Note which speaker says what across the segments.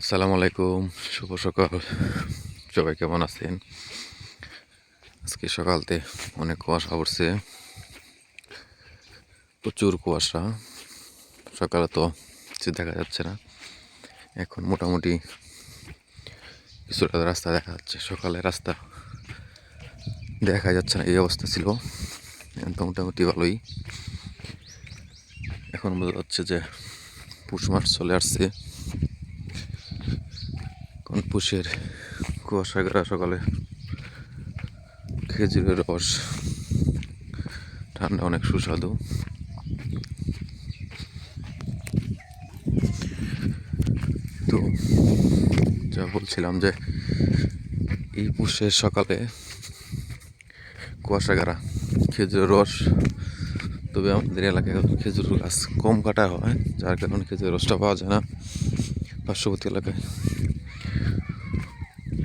Speaker 1: আসসালামু আলাইকুম, শুভ সকাল। সবাই কেমন আছেন? আজকে সকালতে অনেক কুয়াশা পড়ছে, প্রচুর কুয়াশা। সকালে তো কিছু দেখা যাচ্ছে না, এখন মোটামুটি কিছুটা রাস্তা দেখা যাচ্ছে। সকালে রাস্তা দেখা যাচ্ছে না, এই অবস্থা ছিল। এখন তো মোটামুটি ভালোই। এখন বোঝা যাচ্ছে যে পুষ মাস চলে আসছে। কোন পুষের কুয়াশা ঘেরা সকালে খেজুরের রস, ঠান্ডা অনেক সুস্বাদু। তো যা বলছিলাম যে এই পুষের সকালে কুয়াশা ঘেরা খেজুরের রস, তবে আমাদের এলাকায় খেজুর গাছ কম কাটা হয়, যার কারণে খেজুরের রসটা পাওয়া যায় না। পার্শ্ববর্তী এলাকায়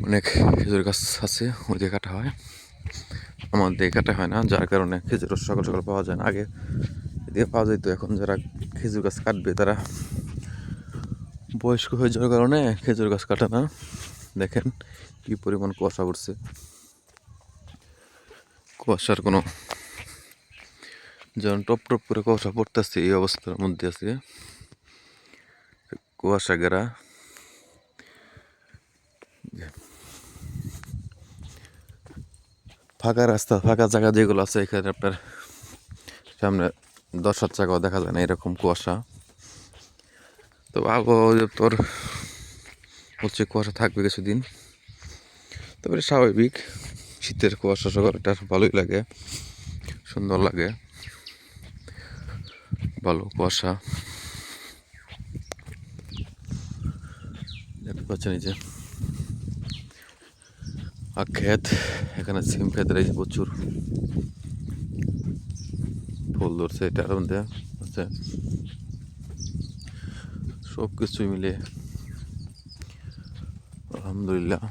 Speaker 1: অনেক খেজুর গাছ আছে, ওই দিয়ে কাটা হয়, আমাদের দিয়ে কাটা হয় না, যার কারণে খেজুর রস সকাল সকাল পাওয়া যায় না। আগে এদিকে পাওয়া যেত, এখন যারা খেজুর গাছ কাটবে তারা বয়স্ক হয়ে যাওয়ার কারণে খেজুর গাছ কাটে না। দেখেন কি পরিমাণ কুয়াশা পড়ছে, কুয়াশার কোনো যেমন টপ টপ করে কুয়াশা পড়তেছে, এই অবস্থার মধ্যে আছে কুয়াশা ঘেরা। ফাঁকা রাস্তা, ফাঁকা জায়গা যেগুলো আছে, এখানে আপনার সামনে 10-7 জায়গাও দেখা যায় না, এরকম কুয়াশা। তো আবহাওয়া অধিদপ্তর হচ্ছে কুয়াশা থাকবে কিছুদিন, তবে স্বাভাবিক। শীতের কুয়াশা সকালটা ভালোই লাগে, সুন্দর লাগে, ভালো কুয়াশা। দেখতে পাচ্ছেন এই যে ক্ষেত, এখানে সিম ক্ষেতের এই যে প্রচুর ফুল ধরছে, এটার মধ্যে হচ্ছে সব কিছুই মিলে আলহামদুলিল্লাহ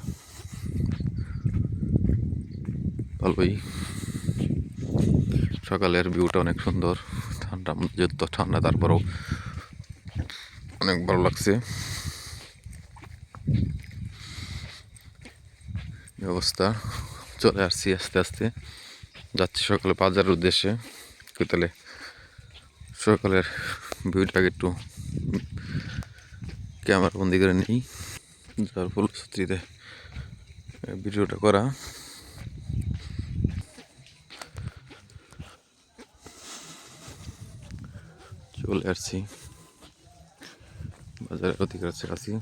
Speaker 1: ভালোই। সকালের ভিউটা অনেক সুন্দর, ঠান্ডা, যেহেতু ঠান্ডা তারপরেও অনেক ভালো লাগছে। অবস্থা, চলে আসছি আস্তে আস্তে, যাচ্ছি সকালে বাজারের উদ্দেশ্যে। তাহলে সকালের ভিউটাকে একটু ক্যামেরা বন্দি করে নিই, যার ফলশ্রুতিতে ভিডিওটা করা। চলে আসছি বাজারের অধিকার কাছে।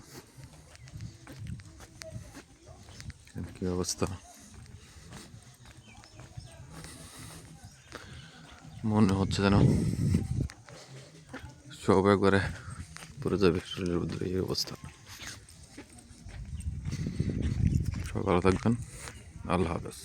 Speaker 1: কি অবস্থা, মনে হচ্ছে যেন সব একবারে পড়ে যাবে শরীরের মধ্যে, এই অবস্থা। সকালে থাকবেন, আল্লাহ হাফেজ।